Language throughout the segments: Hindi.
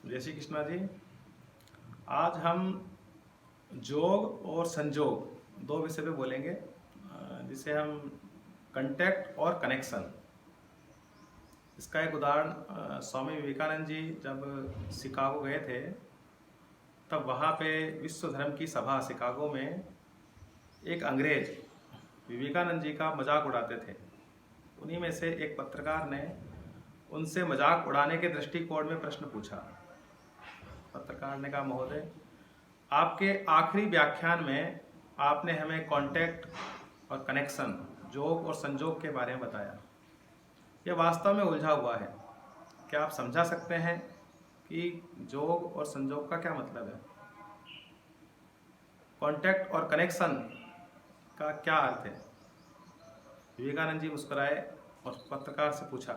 जय श्री कृष्णा जी। आज हम जोग और संजोग दो विषय पे बोलेंगे, जिसे हम कांटेक्ट और कनेक्शन। इसका एक उदाहरण स्वामी विवेकानंद जी जब शिकागो गए थे, तब वहाँ पे विश्व धर्म की सभा शिकागो में एक अंग्रेज विवेकानंद जी का मजाक उड़ाते थे। उन्हीं में से एक पत्रकार ने उनसे मजाक उड़ाने के दृष्टिकोण में प्रश्न पूछा। पत्रकार ने कहा, महोदय, आपके आखिरी व्याख्यान में आपने हमें कांटेक्ट और कनेक्शन, जोग और संजोग के बारे में बताया। यह वास्तव में उलझा हुआ है। क्या आप समझा सकते हैं कि जोग और संजोग का क्या मतलब है? कांटेक्ट और कनेक्शन का क्या अर्थ है? विवेकानंद जी मुस्कुराए और पत्रकार से पूछा,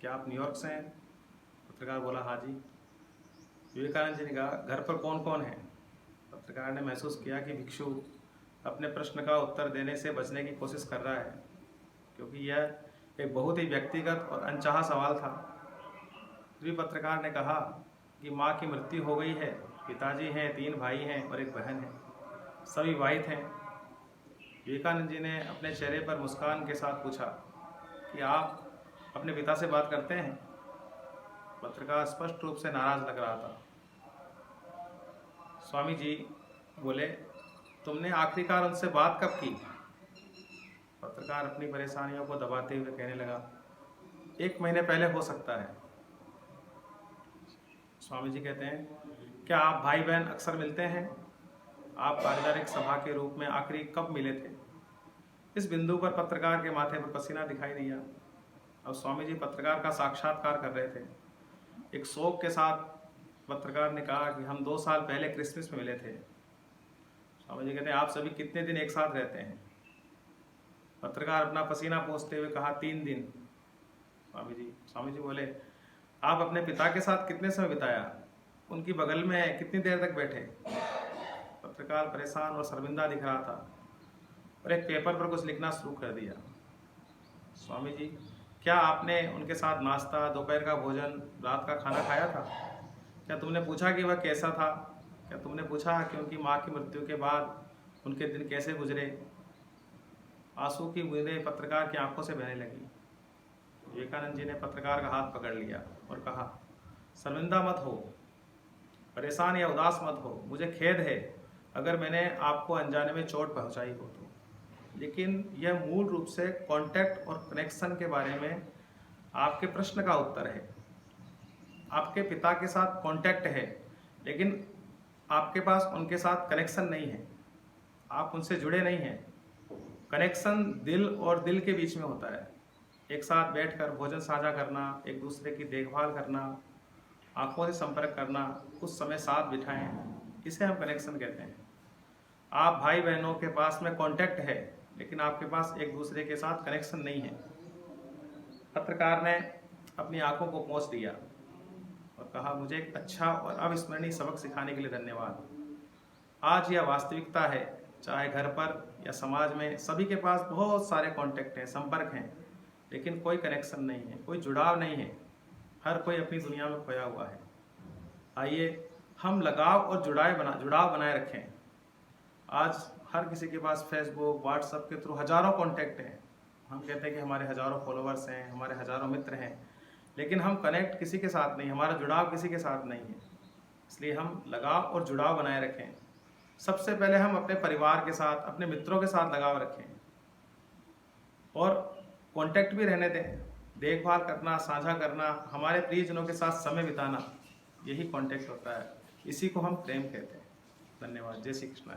क्या आप न्यूयॉर्क से हैं? पत्रकार बोला, हाँ जी। विवेकानंद जी ने कहा, घर पर कौन कौन है? पत्रकार ने महसूस किया कि भिक्षु अपने प्रश्न का उत्तर देने से बचने की कोशिश कर रहा है, क्योंकि यह एक बहुत ही व्यक्तिगत और अनचाहा सवाल था। फिर भी पत्रकार ने कहा कि माँ की मृत्यु हो गई है, पिताजी हैं, 3 भाई हैं और एक बहन है, सभी विवाहित हैं। विवेकानंद जी ने अपने चेहरे पर मुस्कान के साथ पूछा कि आप अपने पिता से बात करते हैं? पत्रकार स्पष्ट रूप से नाराज लग रहा था। स्वामी जी बोले, तुमने आखिरकार उनसे बात कब की? पत्रकार अपनी परेशानियों को दबाते हुए कहने लगा, 1 महीने पहले हो सकता है। स्वामी जी कहते हैं, क्या आप भाई बहन अक्सर मिलते हैं? आप पारिवारिक सभा के रूप में आखिरी कब मिले थे? इस बिंदु पर पत्रकार के माथे पर पसीना दिखाई दिया। अब स्वामी जी पत्रकार का साक्षात्कार कर रहे थे। एक शोक के साथ पत्रकार ने कहा कि हम 2 साल पहले क्रिसमस में मिले थे। स्वामी जी कहते हैं, आप सभी कितने दिन एक साथ रहते हैं? पत्रकार अपना पसीना पोंछते हुए कहा, 3 दिन। स्वामी जी बोले, आप अपने पिता के साथ कितने समय बिताया? उनकी बगल में कितनी देर तक बैठे? पत्रकार परेशान और शर्मिंदा दिख रहा था और एक पेपर पर कुछ लिखना शुरू कर दिया। स्वामी जी, क्या आपने उनके साथ नाश्ता, दोपहर का भोजन, रात का खाना खाया था? क्या तुमने पूछा कि वह कैसा था? क्या तुमने पूछा कि उनकी माँ की मृत्यु के बाद उनके दिन कैसे गुजरे? आंसू की बूंदें पत्रकार की आंखों से बहने लगी। विवेकानंद जी ने पत्रकार का हाथ पकड़ लिया और कहा, शर्मिंदा मत हो, परेशान या उदास मत हो। मुझे खेद है अगर मैंने आपको अनजाने में चोट पहुंचाई हो तो, लेकिन यह मूल रूप से कांटेक्ट और कनेक्शन के बारे में आपके प्रश्न का उत्तर है। आपके पिता के साथ कांटेक्ट है, लेकिन आपके पास उनके साथ कनेक्शन नहीं है। आप उनसे जुड़े नहीं हैं। कनेक्शन दिल और दिल के बीच में होता है। एक साथ बैठकर भोजन साझा करना, एक दूसरे की देखभाल करना, आंखों से संपर्क करना, कुछ समय साथ बिठाएं, इसे हम कनेक्शन कहते हैं। आप भाई बहनों के पास में कांटेक्ट है, लेकिन आपके पास एक दूसरे के साथ कनेक्शन नहीं है। पत्रकार ने अपनी आंखों को पोंछ दिया और कहा, मुझे एक अच्छा और अविस्मरणीय सबक सिखाने के लिए धन्यवाद। आज यह वास्तविकता है, चाहे घर पर या समाज में, सभी के पास बहुत सारे कांटेक्ट हैं, संपर्क हैं, लेकिन कोई कनेक्शन नहीं है, कोई जुड़ाव नहीं है। हर कोई अपनी दुनिया में खोया हुआ है। आइए हम लगाव और जुड़ाव बनाए रखें। आज हर किसी के पास फेसबुक, व्हाट्सएप के थ्रू हजारों कांटेक्ट हैं। हम कहते हैं कि हमारे हजारों फॉलोअर्स हैं, हमारे हजारों मित्र हैं, लेकिन हम कनेक्ट किसी के साथ नहीं, हमारा जुड़ाव किसी के साथ नहीं है। इसलिए हम लगाव और जुड़ाव बनाए रखें। सबसे पहले हम अपने परिवार के साथ, अपने मित्रों के साथ लगाव रखें और कांटेक्ट भी रहने दें। देखभाल करना, साझा करना, हमारे प्रियजनों के साथ समय बिताना, यही कांटेक्ट होता है। इसी को हम प्रेम कहते हैं। धन्यवाद। जय श्री कृष्ण।